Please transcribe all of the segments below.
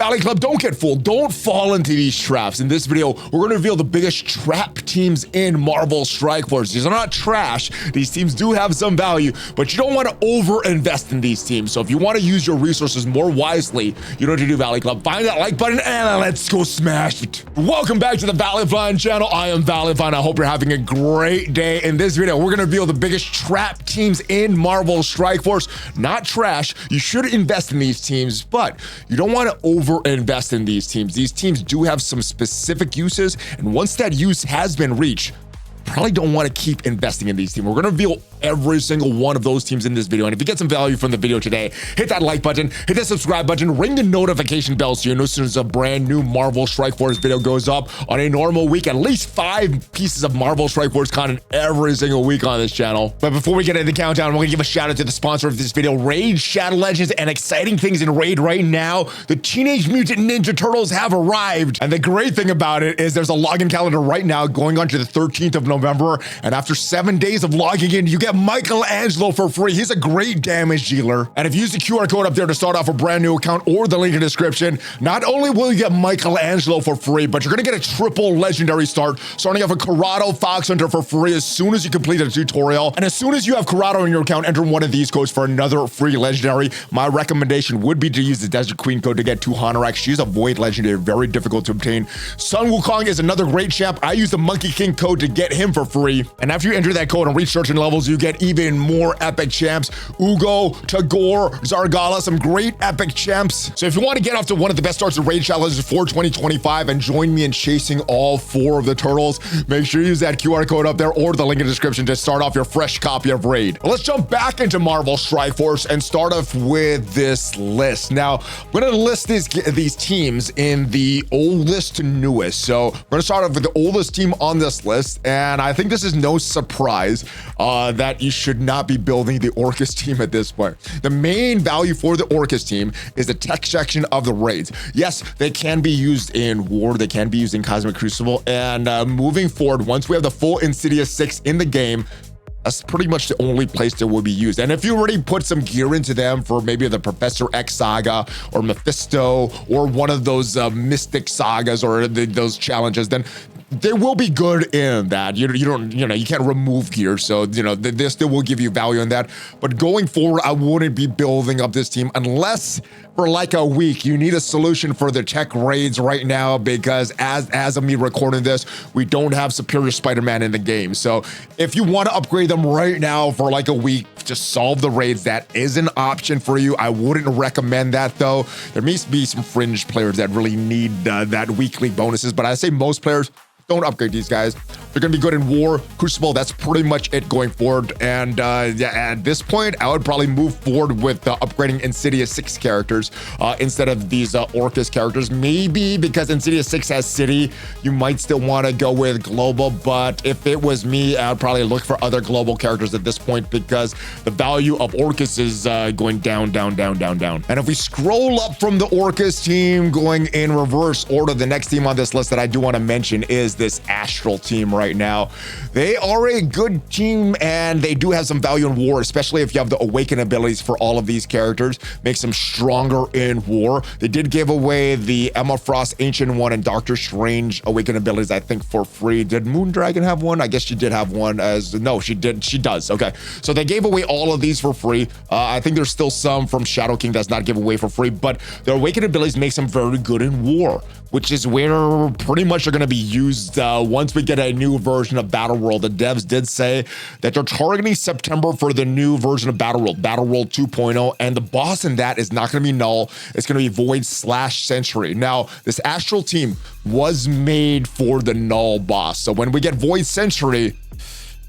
Valley Club, don't get fooled. Don't fall into these traps. In this video, we're going to reveal the biggest trap teams in Marvel Strike Force. These are not trash. These teams do have some value, but you don't want to over-invest in these teams. So if you want to use your resources more wisely, you know what to do, Valley Club. Find that like button and let's go smash it. Welcome back to the ValleyFlyin channel. I am ValleyFlyin. I hope you're having a great day. In this video, we're going to reveal the biggest trap teams in Marvel Strike Force. Not trash. You should invest in these teams, but you don't want to over-invest in these teams. These teams do have some specific uses, and once that use has been reached, probably don't want to keep investing in these teams. We're going to reveal every single one of those teams in this video. And if you get some value from the video today, hit that like button, hit that subscribe button, ring the notification bell so you know as soon as a brand new Marvel Strike Force video goes up. On a normal week, at least 5 pieces of Marvel Strike Force content every single week on this channel. But before we get into the countdown, we're going to give a shout out to the sponsor of this video, Raid Shadow Legends, and exciting things in Raid right now. The Teenage Mutant Ninja Turtles have arrived. And the great thing about it is there's a login calendar right now going on to the 13th of November. And after 7 days of logging in, you get Michelangelo for free. He's a great damage dealer. And if you use the QR code up there to start off a brand new account or the link in the description, not only will you get Michelangelo for free, but you're going to get a triple legendary start, starting off with Karato Fox Hunter for free as soon as you complete a tutorial. And as soon as you have Karato in your account, enter one of these codes for another free legendary. My recommendation would be to use the Desert Queen code to get 2 Hanoraks. She's a void legendary, very difficult to obtain. Sun Wukong is another great champ. I use the Monkey King code to get him for free. And after you enter that code and reach certain levels, you get even more epic champs. Uugo, Tagoar, Zargala, some great epic champs. So if you want to get off to one of the best starts of Raid Challenges for 2025 and join me in chasing all 4 of the turtles, make sure you use that QR code up there or the link in the description to start off your fresh copy of Raid. Let's jump back into Marvel Strike Force and start off with this list. Now, I'm going to list these teams in the oldest to newest. So we're going to start off with the oldest team on this list, and I think this is no surprise that you should not be building the Orcus team at this point. The main value for the Orcus team is the tech section of the raids. Yes, they can be used in War, they can be used in Cosmic Crucible, and moving forward, once we have the full Insidious 6 in the game, that's pretty much the only place that will be used. And if you already put some gear into them for maybe the Professor X saga or Mephisto or one of those Mystic sagas or those challenges, then they will be good in that. You can't remove gear, so they still will give you value in that. But going forward, I wouldn't be building up this team unless for like a week. You need a solution for the tech raids right now, because as of me recording this, we don't have Superior Spider-Man in the game. So if you want to upgrade them right now for like a week to solve the raids, that is an option for you. I wouldn't recommend that though. There needs to be some fringe players that really need that weekly bonuses, but I say most players don't upgrade these guys. They're going to be good in War, Crucible. That's pretty much it going forward. And yeah, at this point, I would probably move forward with upgrading Insidious 6 characters instead of these Orcus characters. Maybe because Insidious 6 has City, you might still want to go with Global. But if it was me, I'd probably look for other global characters at this point, because the value of Orcus is going down, down, down, down, down. And if we scroll up from the Orcus team, going in reverse order, the next team on this list that I do want to mention is this Astral team right now. They are a good team, and they do have some value in War, especially if you have the Awaken abilities for all of these characters. Makes them stronger in War. They did give away the Emma Frost, Ancient One, and Doctor Strange Awaken abilities, I think, for free. Did Moondragon have one? I guess she did have one no, she did. She does. Okay. So they gave away all of these for free. I think there's still some from Shadow King that's not given away for free, but the Awaken abilities makes them very good in War, which is where pretty much are going to be used once we get a new version of Battle World. The devs did say that they're targeting September for the new version of Battle World 2.0, and the boss in that is not going to be Null. It's going to be Void/Sentry. Now, this Astral team was made for the Null boss, so when we get Void/Sentry,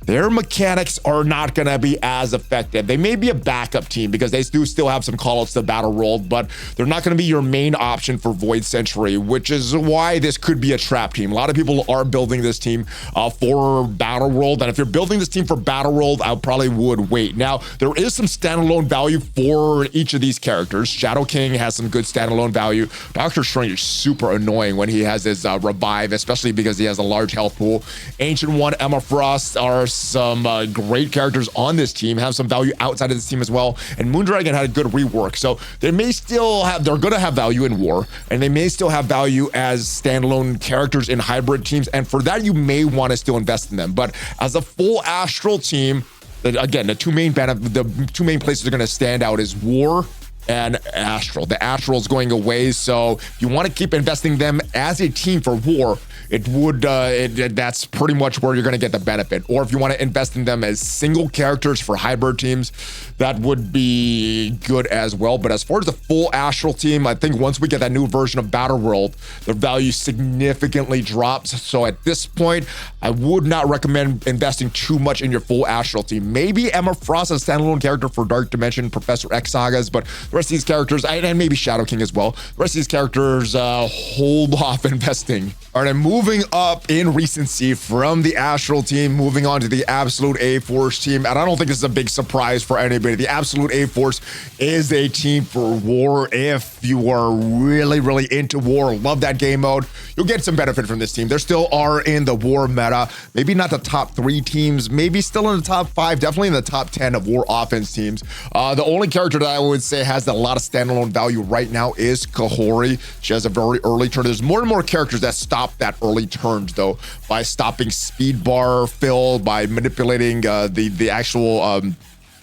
their mechanics are not going to be as effective. They may be a backup team because they do still have some callouts to Battle World, but they're not going to be your main option for Void/Sentry, which is why this could be a trap team. A lot of people are building this team for Battle World, and if you're building this team for Battle World, I probably would wait. Now, there is some standalone value for each of these characters. Shadow King has some good standalone value. Doctor Strange is super annoying when he has his revive, especially because he has a large health pool. Ancient One, Emma Frost are some great characters on this team, have some value outside of this team as well. And Moondragon had a good rework, so they may still have, they're going to have value in war, and they may still have value as standalone characters in hybrid teams. And for that, you may want to still invest in them. But as a full Astral team, again, the two main places that are going to stand out is war and Astral. The Astral is going away, so if you want to keep investing them as a team for war, it would that's pretty much where you're going to get the benefit. Or if you want to invest in them as single characters for hybrid teams, that would be good as well. But as far as the full Astral team, I think once we get that new version of Battle World, the value significantly drops. So at this point, I would not recommend investing too much in your full Astral team. Maybe Emma Frost as a standalone character for Dark Dimension, Professor X sagas, but the rest of these characters, and maybe Shadow King as well, the rest of these characters, hold off investing. All right, I'm moving up in recency from the Astral team, moving on to the Absolute A-Force team. And I don't think this is a big surprise for anybody. The Absolute A-Force is a team for war. If you are really, really into war, love that game mode, you'll get some benefit from this team. They still are in the war meta. Maybe not the top 3 teams, maybe still in the top 5, definitely in the top 10 of war offense teams. The only character that I would say has a lot of standalone value right now is Kahori. She has a very early turn. There's more and more characters that stop that early turns, though, by stopping speed bar fill, by manipulating the actual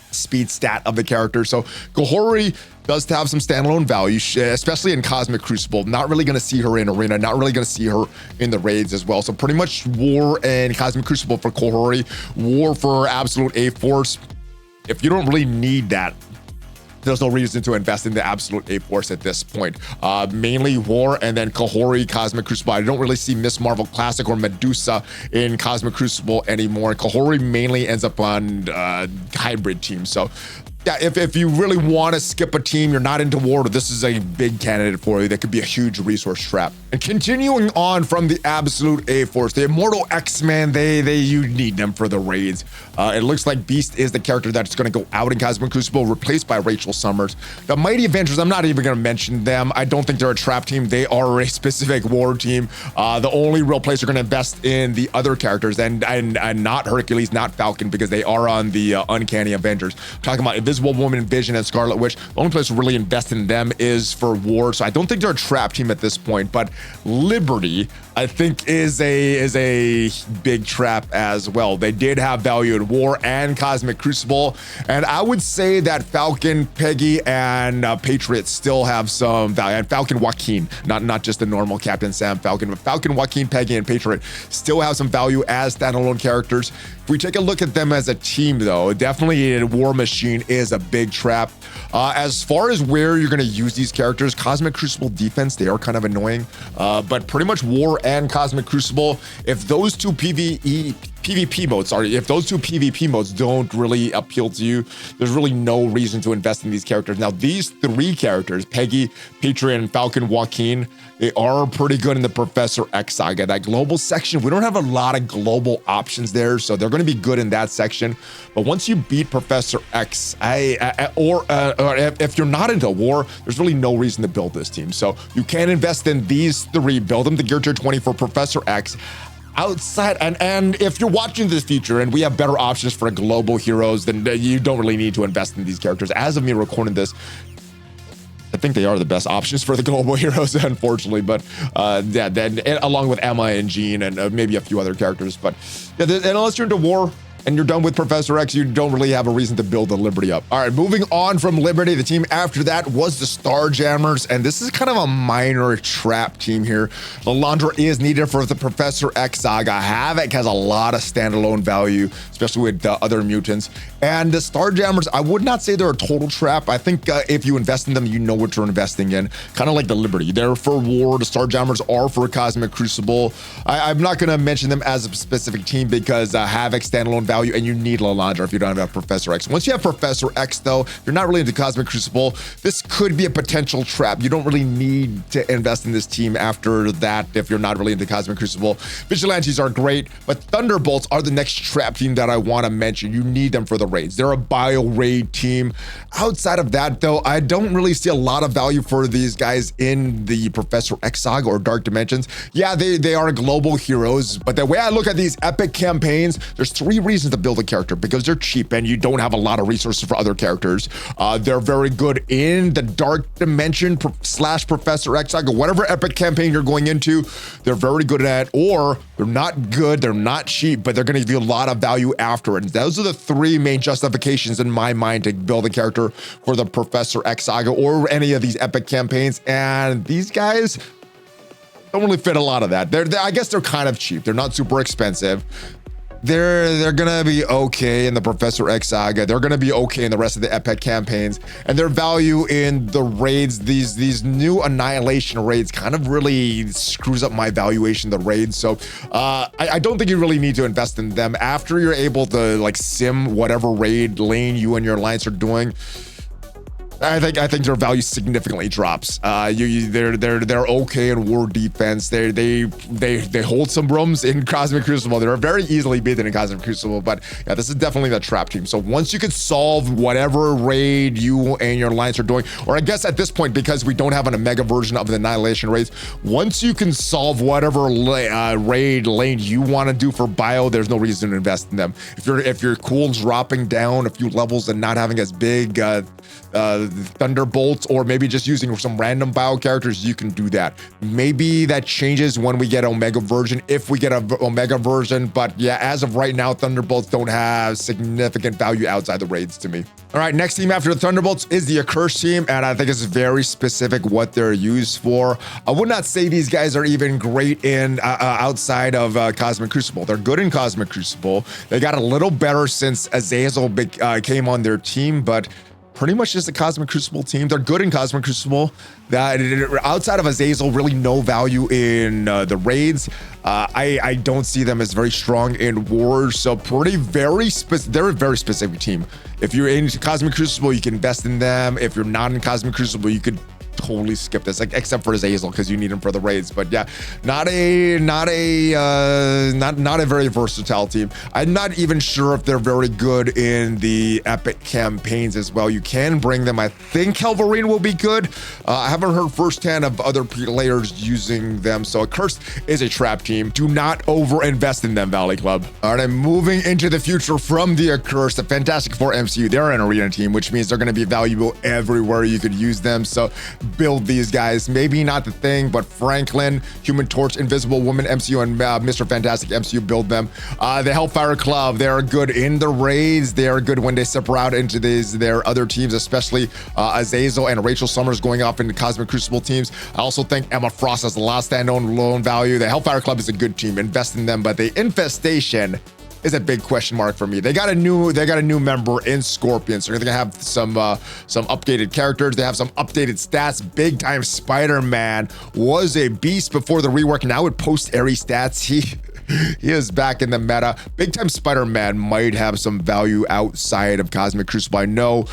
speed stat of the character. So Kahori does have some standalone value, especially in Cosmic Crucible. Not really going to see her in Arena, not really going to see her in the raids as well. So pretty much war and Cosmic Crucible for Kahori, war for Absolute A-Force. If you don't really need that, there's no reason to invest in the Absolute A-Force at this point. Mainly war and then Kahori, Cosmic Crucible. I don't really see Miss Marvel Classic or Medusa in Cosmic Crucible anymore. Kahori mainly ends up on hybrid teams. So yeah, if you really want to skip a team, you're not into war, this is a big candidate for you. That could be a huge resource trap. And continuing on from the Absolute A-Force, the Immortal X-Men, you need them for the raids. It looks like Beast is the character that's going to go out in Cosmic Crucible, replaced by Rachel Summers. The Mighty Avengers, I'm not even going to mention them. I don't think they're a trap team. They are a specific war team. The only real place you're going to invest in the other characters, and not Hercules, not Falcon, because they are on the Uncanny Avengers. I'm talking about Invisible Woman, Vision, and Scarlet Witch. The only place to really invest in them is for war. So I don't think they're a trap team at this point, but Liberty, I think, is a big trap as well. They did have value in war and Cosmic Crucible, and I would say that Falcon, Peggy, and Patriot still have some value. And Falcon Joaquin, not just the normal Captain Sam Falcon, but Falcon, Joaquin, Peggy, and Patriot still have some value as standalone characters. If we take a look at them as a team, though, definitely a War Machine is a big trap. As far as where you're going to use these characters, Cosmic Crucible defense, they are kind of annoying, but pretty much War and Cosmic Crucible, if those two PvP modes don't really appeal to you, there's really no reason to invest in these characters. Now, these 3 characters, Peggy, Patriot, and Falcon Joaquin, they are pretty good in the Professor X saga. That global section, we don't have a lot of global options there, so they're going to be good in that section. But once you beat Professor X, or if you're not into war, there's really no reason to build this team. So you can invest in these 3, build them to Gear Tier 20 for Professor X. Outside, and if you're watching this feature and we have better options for global heroes, then you don't really need to invest in these characters. As of me recording this, I think they are the best options for the global heroes, unfortunately. But yeah, then along with Emma and Jean and maybe a few other characters. But yeah, and unless you're into war and you're done with Professor X, you don't really have a reason to build the Liberty up. All right, moving on from Liberty, the team after that was the Starjammers, and this is kind of a minor trap team here. Lalandra is needed for the Professor X saga. Havoc has a lot of standalone value, especially with other mutants. And the Starjammers, I would not say they're a total trap. I think if you invest in them, you know what you're investing in. Kind of like the Liberty. They're for war. The Starjammers are for Cosmic Crucible. I'm not going to mention them as a specific team because Havoc standalone value, and you need Lalandra if you don't have Professor X. Once you have Professor X, though, if you're not really into Cosmic Crucible, this could be a potential trap. You don't really need to invest in this team after that if you're not really into Cosmic Crucible. Vigilantes are great, but Thunderbolts are the next trap team that I want to mention. You need them for the raids. They're a bio raid team. Outside of that, though, I don't really see a lot of value for these guys in the Professor X saga or Dark Dimensions. Yeah, they are global heroes, but the way I look at these epic campaigns, there's 3 reasons reasons to build a character: because they're cheap and you don't have a lot of resources for other characters. They're very good in the Dark Dimension / Professor X Saga, whatever epic campaign you're going into, they're very good at. Or they're not good, they're not cheap, but they're going to give you a lot of value after it. Those are the three main justifications in my mind to build a character for the Professor X Saga or any of these epic campaigns. And these guys don't really fit a lot of that. I guess they're kind of cheap. They're not super expensive. They're gonna be okay in the Professor X Saga. They're gonna be okay in the rest of the epic campaigns, and their value in the raids, these new Annihilation raids, kind of really screws up my valuation of the raids. So I don't think you really need to invest in them. After you're able to like sim whatever raid lane you and your alliance are doing, I think their value significantly drops. They're okay in war defense. They hold some rooms in Cosmic Crucible. They're very easily beaten in Cosmic Crucible, but yeah, this is definitely the trap team. So once you can solve whatever raid you and your alliance are doing, or I guess at this point, because we don't have an Omega version of the Annihilation raids, once you can solve whatever raid lane you want to do for bio, there's no reason to invest in them. If you're cool dropping down a few levels and not having as big Thunderbolts, or maybe just using some random bio characters, you can do that. Maybe that changes when we get Omega version, if we get a Omega version, but yeah, as of right now, Thunderbolts don't have significant value outside the raids to me. All right, next team after the Thunderbolts is the Accursed team, and I think it's very specific what they're used for. I would not say these guys are even great in outside of Cosmic Crucible. They're good in Cosmic Crucible. They got a little better since Azazel came on their team, but pretty much just a Cosmic Crucible team. They're good in Cosmic Crucible. That outside of Azazel, really no value in the raids. I don't see them as very strong in wars. So they're a very specific team. If you're in Cosmic Crucible, you can invest in them. If you're not in Cosmic Crucible, you could totally skip this, like, except for Azazel, because you need him for the raids. But yeah, not a very versatile team. I'm not even sure if they're very good in the epic campaigns as well. You can bring them. I think Calvarine will be good. I haven't heard firsthand of other players using them. So Accursed is a trap team. Do not over invest in them, Valley Club. All right, I'm moving into the future from the Accursed. The Fantastic Four MCU, they're an arena team, which means they're going to be valuable everywhere you could use them. So build these guys. Maybe not the Thing, but Franklin, Human Torch, Invisible Woman MCU, and Mr. Fantastic MCU, build them. The Hellfire Club, they're good in the raids. They are good when they separate out into their other teams, especially Azazel and Rachel Summers going off into Cosmic Crucible teams. I also think Emma Frost has the last stand-alone value. The Hellfire Club is a good team. Invest in them, but the Infestation is a big question mark for me. They got a new member in Scorpion, so they're gonna have some updated characters. They have some updated stats. Big Time Spider-Man was a beast before the rework. Now with post-Airy stats, he is back in the meta. Big Time Spider-Man might have some value outside of Cosmic Crucible. I know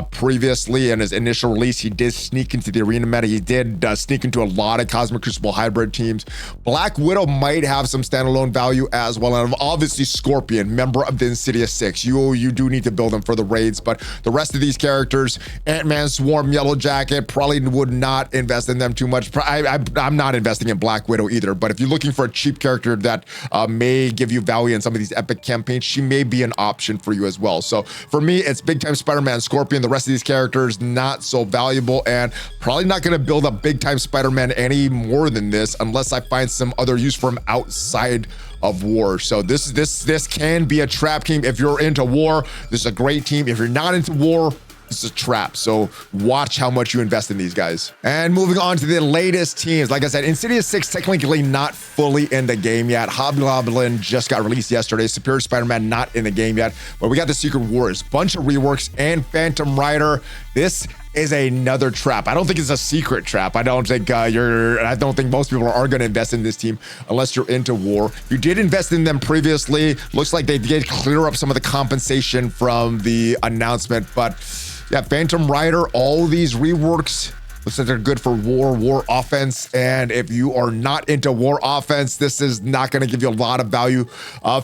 previously in his initial release, he did sneak into the arena meta. He did sneak into a lot of Cosmic Crucible hybrid teams. Black Widow might have some standalone value as well. And obviously Scorpion, member of the Insidious Six. You do need to build them for the raids, but the rest of these characters, Ant-Man, Swarm, Yellow Jacket, probably would not invest in them too much. I'm not investing in Black Widow either, but if you're looking for a cheap character that may give you value in some of these epic campaigns, she may be an option for you as well. So for me, it's Big Time Spider-Man, Scorpion. The rest of these characters, not so valuable, and probably not going to build up Big Time Spider-Man any more than this unless I find some other use for him outside of war. So this can be a trap team. If you're into war, this is a great team. If you're not into war, this is a trap. So watch how much you invest in these guys. And moving on to the latest teams. Like I said, Insidious 6 technically not fully in the game yet. Hobgoblin just got released yesterday. Superior Spider-Man not in the game yet. But we got the Secret Wars, bunch of reworks, and Phantom Rider. This is another trap. I don't think it's a secret trap. I don't think I don't think most people are going to invest in this team unless you're into war. You did invest in them previously. Looks like they did clear up some of the compensation from the announcement, but yeah, Phantom Rider, all these reworks Looks like they're good for war offense. And if you are not into war offense, this is not going to give you a lot of value.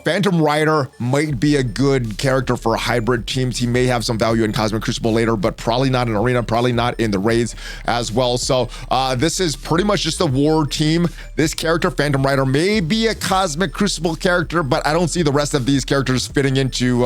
Phantom Rider might be a good character for hybrid teams. He may have some value in Cosmic Crucible later, but probably not in Arena, probably not in the raids as well. So this is pretty much just a war team. This character, Phantom Rider, may be a Cosmic Crucible character, but I don't see the rest of these characters fitting into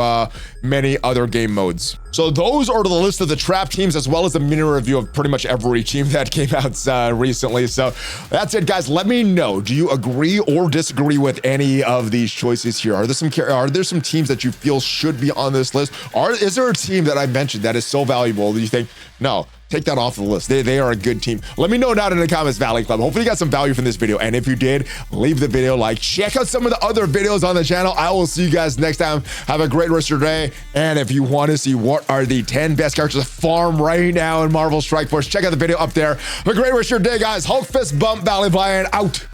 many other game modes. So those are the list of the trap teams, as well as a mini review of pretty much every team that came out recently. So that's it, guys. Let me know. Do you agree or disagree with any of these choices here? Are there some teams that you feel should be on this list? Is there a team that I mentioned that is so valuable that you think, no, take that off the list? They are a good team. Let me know down in the comments, Valley Club. Hopefully you got some value from this video. And if you did, leave the video a like. Check out some of the other videos on the channel. I will see you guys next time. Have a great rest of your day. And if you want to see what are the 10 best characters to farm right now in Marvel Strike Force, check out the video up there. Have a great rest of your day, guys. Hulk Fist Bump, ValleyFlyin out.